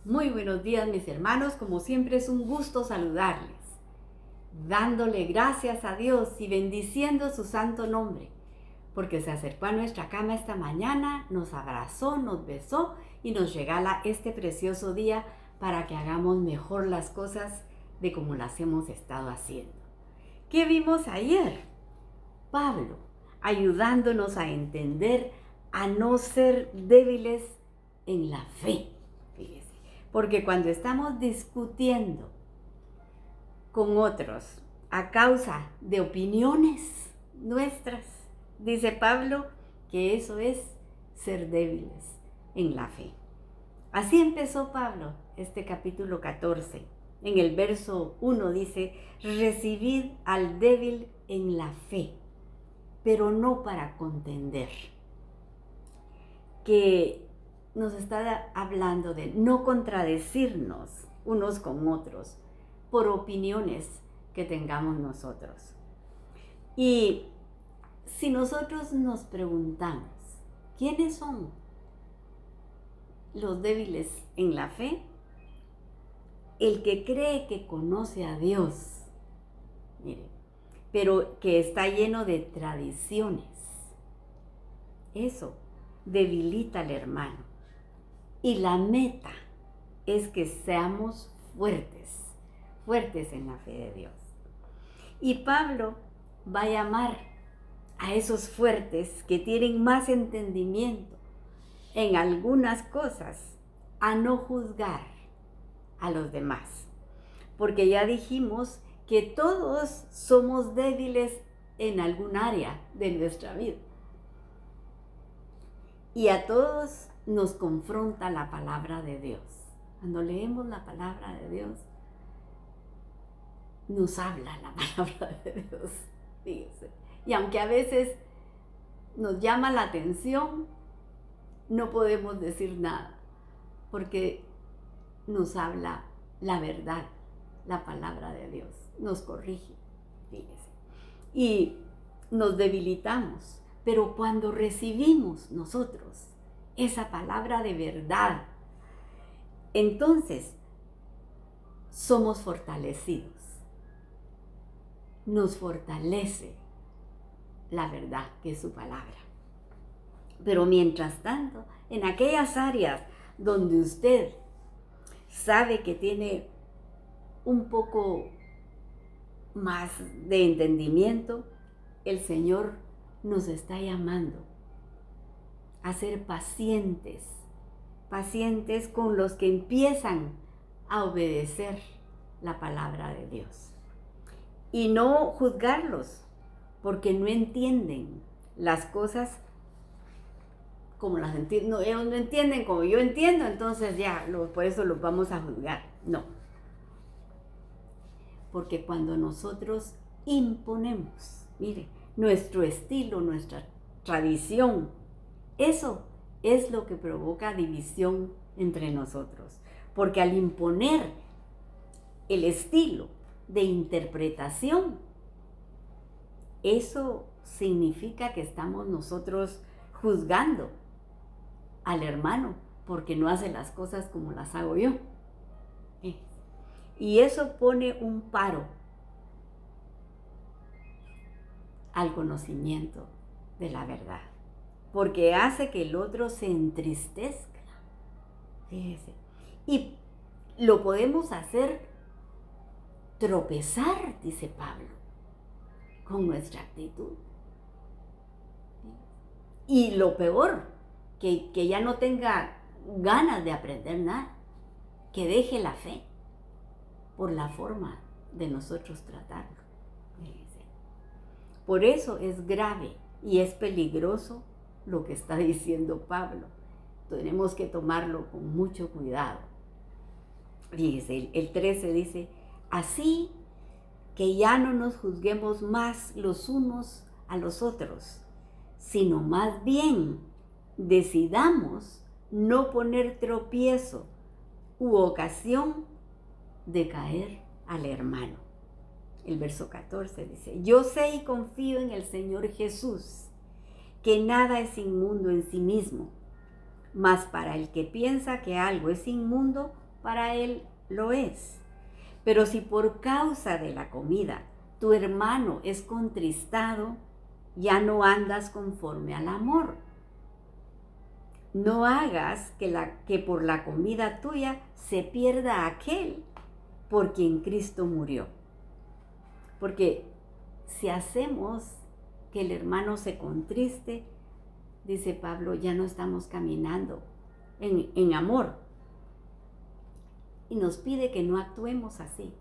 Muy buenos días, mis hermanos. Como siempre es un gusto saludarles, dándole gracias a Dios y bendiciendo su santo nombre, porque se acercó a nuestra cama esta mañana, nos abrazó, nos besó y nos regala este precioso día para que hagamos mejor las cosas de como las hemos estado haciendo. ¿Qué vimos ayer? Pablo, ayudándonos a entender, a no ser débiles en la fe. Fíjese, porque cuando estamos discutiendo con otros a causa de opiniones nuestras, dice Pablo que eso es ser débiles en la fe. Así empezó Pablo este capítulo 14. En el verso 1 dice: recibid al débil en la fe, pero no para contender. Que nos está hablando de no contradecirnos unos con otros por opiniones que tengamos nosotros. Y si nosotros nos preguntamos, ¿quiénes son los débiles en la fe? El que cree que conoce a Dios, mire, pero que está lleno de tradiciones. Eso debilita al hermano. Y la meta es que seamos fuertes en la fe de Dios. Y Pablo va a llamar a esos fuertes que tienen más entendimiento en algunas cosas a no juzgar a los demás. Porque ya dijimos que todos somos débiles en algún área de nuestra vida. Y a todos nos confronta la palabra de Dios. Cuando leemos la palabra de Dios, nos habla la palabra de Dios. Fíjese. Y aunque a veces nos llama la atención, no podemos decir nada, porque nos habla la verdad, la palabra de Dios. Nos corrige, fíjese. Y nos debilitamos. Pero cuando recibimos nosotros esa palabra de verdad, entonces somos fortalecidos. Nos fortalece la verdad que es su palabra. Pero mientras tanto, en aquellas áreas donde usted sabe que tiene un poco más de entendimiento, el Señor nos está llamando a ser pacientes con los que empiezan a obedecer la palabra de Dios. Y no juzgarlos, porque no entienden las cosas como las entienden. No, ellos no entienden como yo entiendo, entonces ya, por eso los vamos a juzgar. No. Porque cuando nosotros imponemos, mire, nuestro estilo, nuestra tradición, eso es lo que provoca división entre nosotros. Porque al imponer el estilo de interpretación, eso significa que estamos nosotros juzgando al hermano porque no hace las cosas como las hago yo. Y eso pone un paro al conocimiento de la verdad, porque hace que el otro se entristezca. Fíjese. Y lo podemos hacer tropezar, dice Pablo, con nuestra actitud. Y lo peor, que ya no tenga ganas de aprender nada, que deje la fe por la forma de nosotros tratarlo. Por eso es grave y es peligroso lo que está diciendo Pablo. Tenemos que tomarlo con mucho cuidado. Fíjese, el 13 dice: así que ya no nos juzguemos más los unos a los otros, sino más bien decidamos no poner tropiezo u ocasión de caer al hermano. El verso 14 dice: yo sé y confío en el Señor Jesús, que nada es inmundo en sí mismo, mas para el que piensa que algo es inmundo, para él lo es. Pero si por causa de la comida tu hermano es contristado, ya no andas conforme al amor. No hagas que por la comida tuya se pierda aquel por quien Cristo murió. Porque si hacemos que el hermano se contriste, dice Pablo, ya no estamos caminando en amor. Y nos pide que no actuemos así,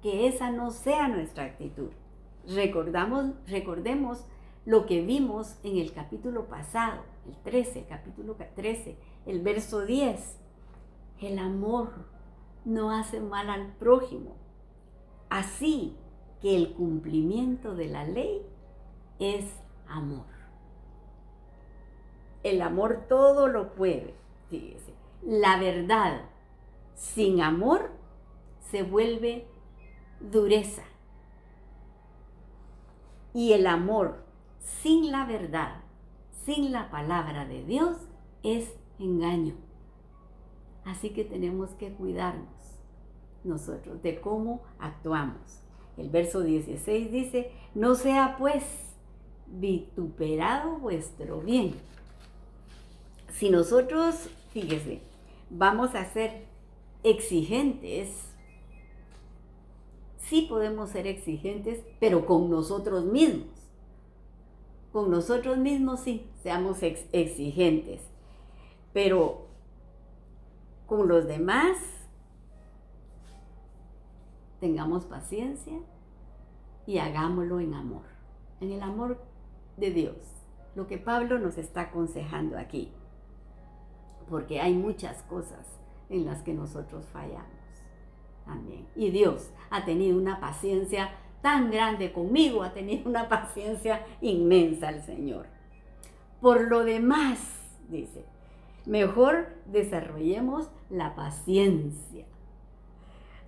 que esa no sea nuestra actitud. Recordemos lo que vimos en el capítulo pasado, capítulo 13, el verso 10. El amor no hace mal al prójimo. Así que el cumplimiento de la ley es amor. El amor todo lo puede. Fíjese, la verdad sin amor se vuelve dureza. Y el amor sin la verdad, sin la palabra de Dios, es engaño. Así que tenemos que cuidarnos nosotros de cómo actuamos. El verso 16 dice, no sea pues vituperado vuestro bien. Si nosotros, fíjese, vamos a ser exigentes, sí podemos ser exigentes, pero con nosotros mismos. Con nosotros mismos sí, seamos exigentes. Pero con los demás, tengamos paciencia y hagámoslo en amor. En el amor de Dios. Lo que Pablo nos está aconsejando aquí. Porque hay muchas cosas en las que nosotros fallamos también. Y Dios ha tenido una paciencia tan grande conmigo, ha tenido una paciencia inmensa el Señor. Por lo demás, dice, mejor desarrollemos la paciencia.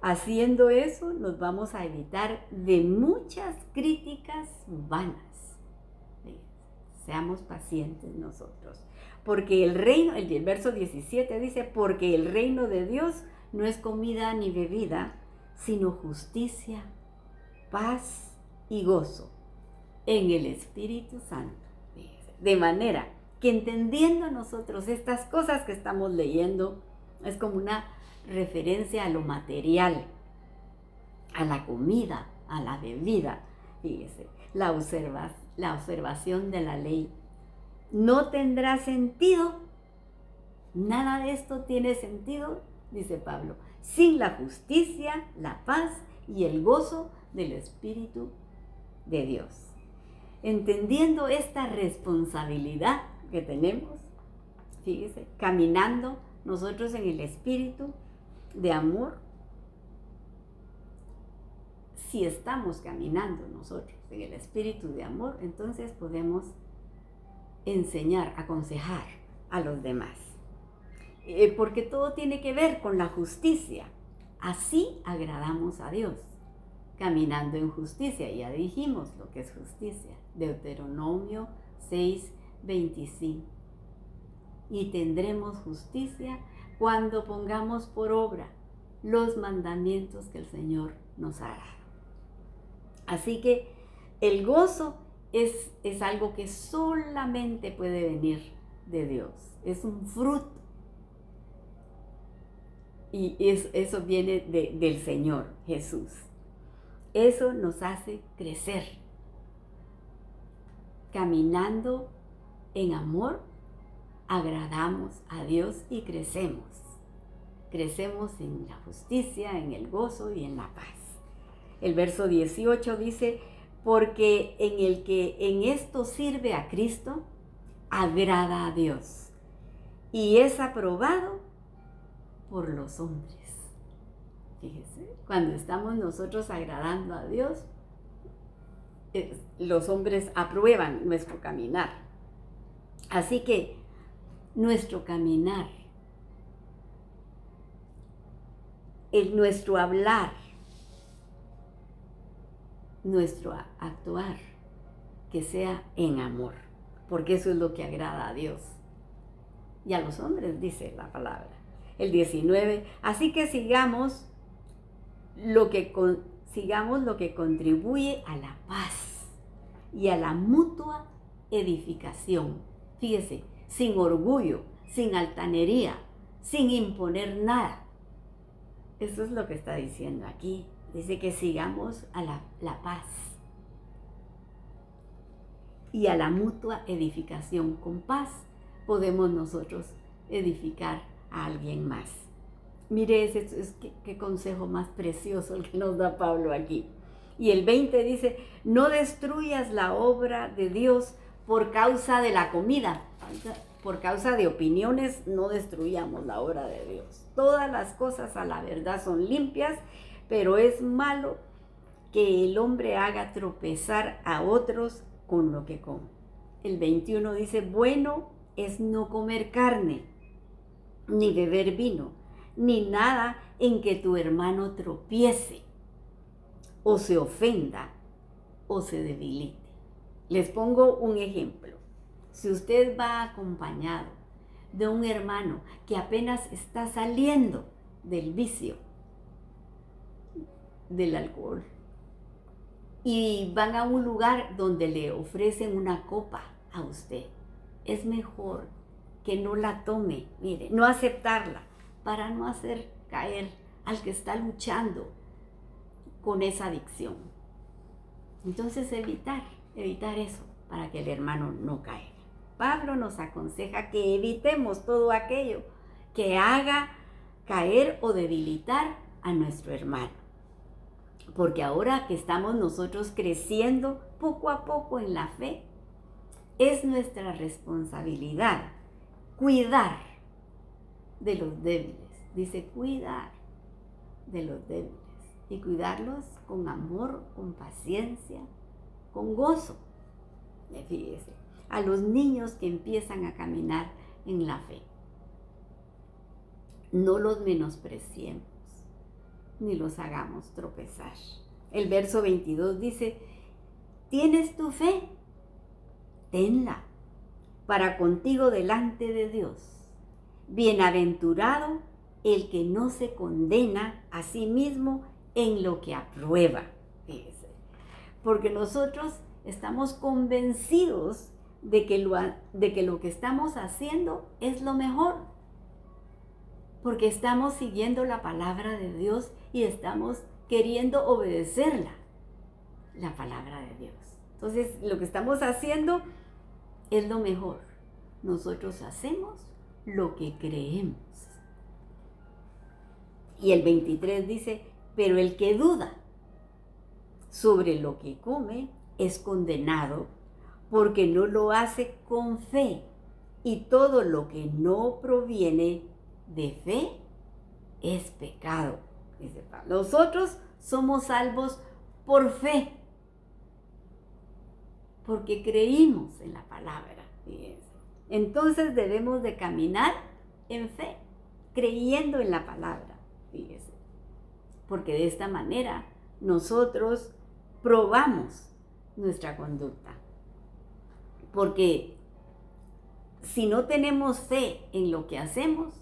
Haciendo eso nos vamos a evitar de muchas críticas vanas. Seamos pacientes nosotros. Porque el reino, el verso 17 dice, porque el reino de Dios no es comida ni bebida, sino justicia, paz y gozo en el Espíritu Santo. De manera que entendiendo nosotros estas cosas que estamos leyendo, es como una referencia a lo material, a la comida, a la bebida. Fíjese, la observación de la ley no tendrá sentido. Nada de esto tiene sentido, dice Pablo, sin la justicia, la paz y el gozo del Espíritu de Dios. Entendiendo esta responsabilidad que tenemos, fíjese, caminando nosotros en el espíritu de amor, si estamos caminando nosotros en el espíritu de amor, entonces podemos enseñar, aconsejar a los demás. Porque todo tiene que ver con la justicia. Así agradamos a Dios, caminando en justicia. Ya dijimos lo que es justicia. Deuteronomio 6:25. Y tendremos justicia cuando pongamos por obra los mandamientos que el Señor nos ha dado. Así que el gozo es algo que solamente puede venir de Dios. Es un fruto. Y eso viene del Señor Jesús. Eso nos hace crecer. Caminando en amor, agradamos a Dios y crecemos. Crecemos en la justicia, en el gozo y en la paz. El verso 18 dice, porque en el que en esto sirve a Cristo, agrada a Dios y es aprobado por los hombres. Fíjese, cuando estamos nosotros agradando a Dios, los hombres aprueban nuestro caminar. Así que nuestro caminar, nuestro hablar, nuestro actuar, que sea en amor, porque eso es lo que agrada a Dios y a los hombres, dice la palabra. el 19. Así que sigamos lo que contribuye a la paz y a la mutua edificación. Fíjese, sin orgullo, sin altanería, sin imponer nada. Eso es lo que está diciendo aquí. Dice que sigamos a la paz y a la mutua edificación. Con paz podemos nosotros edificar a alguien más. Mire, qué consejo más precioso el que nos da Pablo aquí. Y el 20 dice, no destruyas la obra de Dios por causa de la comida. Por causa de opiniones no destruyamos la obra de Dios. Todas las cosas a la verdad son limpias, pero es malo que el hombre haga tropezar a otros con lo que come. El 21 dice, bueno es no comer carne, ni beber vino, ni nada en que tu hermano tropiece, o se ofenda, o se debilite. Les pongo un ejemplo. Si usted va acompañado de un hermano que apenas está saliendo del vicio del alcohol, y van a un lugar donde le ofrecen una copa a usted, es mejor que no la tome, mire, no aceptarla, para no hacer caer al que está luchando con esa adicción. Entonces evitar eso para que el hermano no caiga. Pablo nos aconseja que evitemos todo aquello que haga caer o debilitar a nuestro hermano. Porque ahora que estamos nosotros creciendo poco a poco en la fe, es nuestra responsabilidad cuidar de los débiles. Dice cuidar de los débiles y cuidarlos con amor, con paciencia, con gozo. Fíjese, a los niños que empiezan a caminar en la fe, no los menospreciemos ni los hagamos tropezar. El verso 22 dice, ¿tienes tu fe? Tenla para contigo delante de Dios. Bienaventurado el que no se condena a sí mismo en lo que aprueba. Fíjese, porque nosotros estamos convencidos de que lo que estamos haciendo es lo mejor, porque estamos siguiendo la palabra de Dios y estamos queriendo obedecerla, la palabra de Dios. Entonces, lo que estamos haciendo es lo mejor. Nosotros hacemos lo que creemos. Y el 23 dice, pero el que duda sobre lo que come es condenado porque no lo hace con fe, y todo lo que no proviene de fe es pecado. Dice Pablo. Nosotros somos salvos por fe, porque creímos en la palabra. Fíjense. Entonces debemos de caminar en fe, creyendo en la palabra. Fíjense. Porque de esta manera nosotros probamos nuestra conducta. Porque si no tenemos fe en lo que hacemos,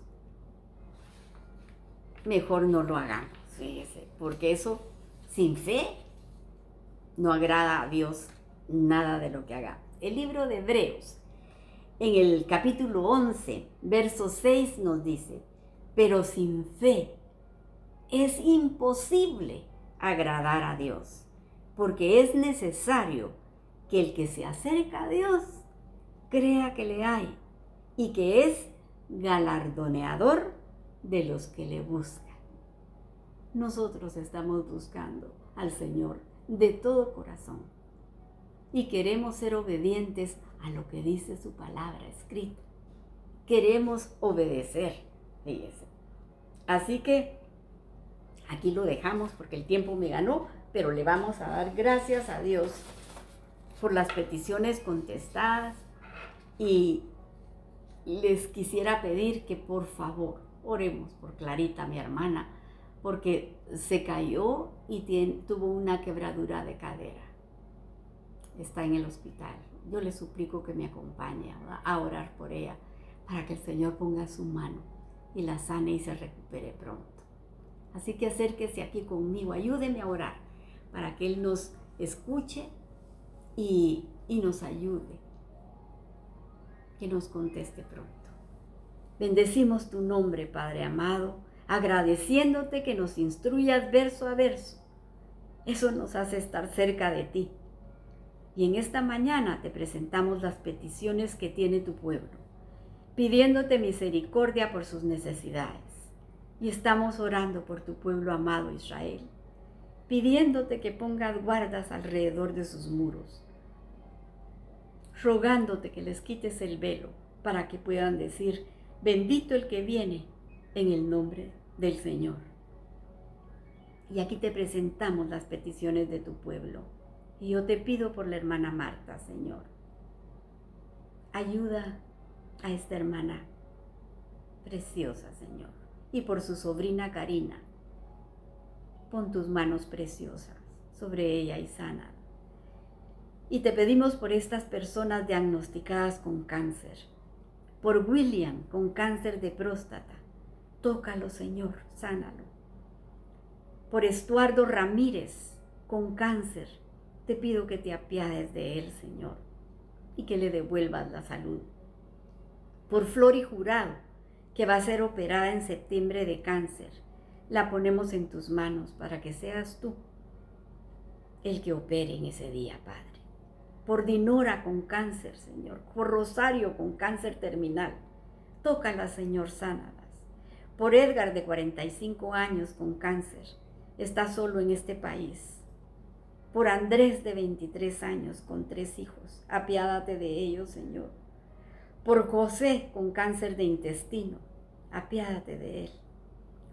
mejor no lo hagamos. Fíjese, porque eso, sin fe, no agrada a Dios nada de lo que hagamos. El libro de Hebreos, en el capítulo 11, verso 6 nos dice, pero sin fe es imposible agradar a Dios, porque es necesario que el que se acerca a Dios crea que le hay y que es galardoneador de los que le buscan. Nosotros estamos buscando al Señor de todo corazón y queremos ser obedientes a lo que dice su palabra escrita. Queremos obedecer, fíjese. Así que aquí lo dejamos porque el tiempo me ganó, pero le vamos a dar gracias a Dios por las peticiones contestadas, y les quisiera pedir que por favor oremos por Clarita, mi hermana, porque se cayó y tuvo una quebradura de cadera. Está en el hospital. Yo le suplico que me acompañe a orar por ella, para que el Señor ponga su mano y la sane y se recupere pronto. Así que acérquese aquí conmigo, ayúdeme a orar para que Él nos escuche y nos ayude, que nos conteste pronto. Bendecimos tu nombre, Padre amado, agradeciéndote que nos instruyas verso a verso. Eso nos hace estar cerca de ti. Y en esta mañana te presentamos las peticiones que tiene tu pueblo, pidiéndote misericordia por sus necesidades. Y estamos orando por tu pueblo amado Israel, pidiéndote que pongas guardas alrededor de sus muros, rogándote que les quites el velo para que puedan decir: bendito el que viene en el nombre del Señor. Y aquí te presentamos las peticiones de tu pueblo. Y yo te pido por la hermana Marta, Señor. Ayuda a esta hermana preciosa, Señor. Y por su sobrina Karina. Pon tus manos preciosas sobre ella y sánala. Y te pedimos por estas personas diagnosticadas con cáncer. Por William con cáncer de próstata. Tócalo, Señor, sánalo. Por Estuardo Ramírez con cáncer. Te pido que te apiades de él, Señor, y que le devuelvas la salud. Por Flori Jurado, que va a ser operada en septiembre de cáncer, la ponemos en tus manos para que seas tú el que opere en ese día, Padre. Por Dinora con cáncer, Señor. Por Rosario con cáncer terminal. Tócala, Señor, sánalas. Por Edgar, de 45 años, con cáncer. Está solo en este país. Por Andrés, de 23 años, con 3 hijos. Apiádate de ellos, Señor. Por José, con cáncer de intestino. Apiádate de él.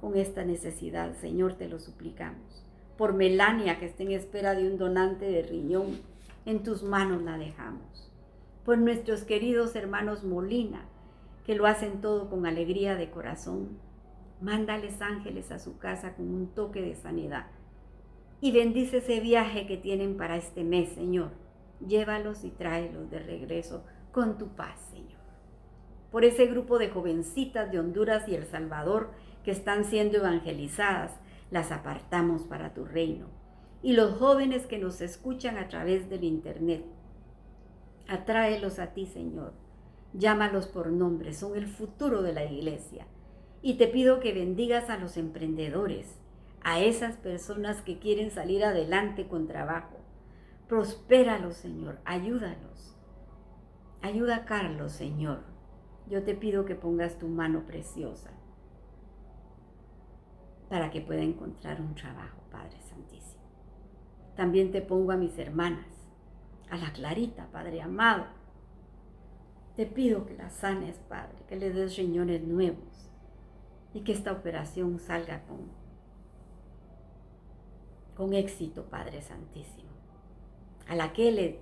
Con esta necesidad, Señor, te lo suplicamos. Por Melania, que está en espera de un donante de riñón. En tus manos la dejamos. Por nuestros queridos hermanos Molina, que lo hacen todo con alegría de corazón. Mándales ángeles a su casa con un toque de sanidad. Y bendice ese viaje que tienen para este mes, Señor. Llévalos y tráelos de regreso con tu paz, Señor. Por ese grupo de jovencitas de Honduras y El Salvador que están siendo evangelizadas, las apartamos para tu reino. Y los jóvenes que nos escuchan a través del internet, atráelos a ti, Señor. Llámalos por nombre, son el futuro de la iglesia. Y te pido que bendigas a los emprendedores, a esas personas que quieren salir adelante con trabajo. Prospéralos, Señor, ayúdalos. Ayuda a Carlos, Señor. Yo te pido que pongas tu mano preciosa para que pueda encontrar un trabajo, Padre Santísimo. También te pongo a mis hermanas, a la Clarita, Padre amado. Te pido que la sanes, Padre, que le des riñones nuevos y que esta operación salga con éxito, Padre Santísimo. A la Kelly,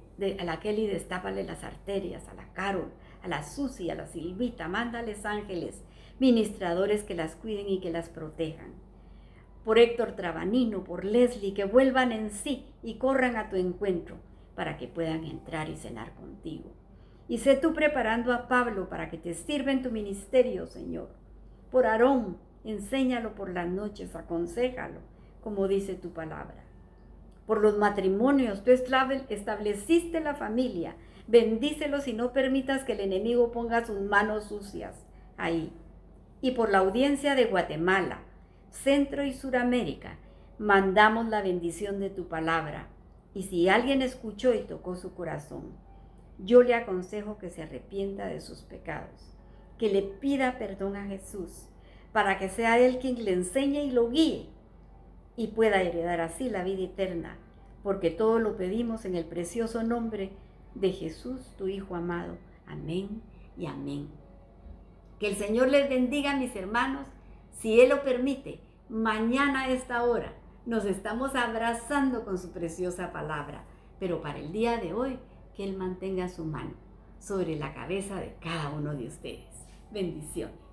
destápale las arterias, a la Carol, a la Susi, a la Silvita, mándales ángeles, ministradores que las cuiden y que las protejan. Por Héctor Trabanino, por Leslie, que vuelvan en sí y corran a tu encuentro para que puedan entrar y cenar contigo. Y sé tú preparando a Pablo para que te sirva en tu ministerio, Señor. Por Aarón, enséñalo por las noches, aconséjalo, como dice tu palabra. Por los matrimonios, tú estableciste la familia. Bendícelos y no permitas que el enemigo ponga sus manos sucias ahí. Y por la audiencia de Guatemala, Centro y Suramérica, mandamos la bendición de tu palabra. Y si alguien escuchó y tocó su corazón, yo le aconsejo que se arrepienta de sus pecados, que le pida perdón a Jesús, para que sea Él quien le enseñe y lo guíe, y pueda heredar así la vida eterna, porque todo lo pedimos en el precioso nombre de Jesús, tu Hijo amado. Amén y amén. Que el Señor les bendiga, mis hermanos. Si Él lo permite, mañana a esta hora nos estamos abrazando con su preciosa palabra. Pero para el día de hoy, que Él mantenga su mano sobre la cabeza de cada uno de ustedes. Bendiciones.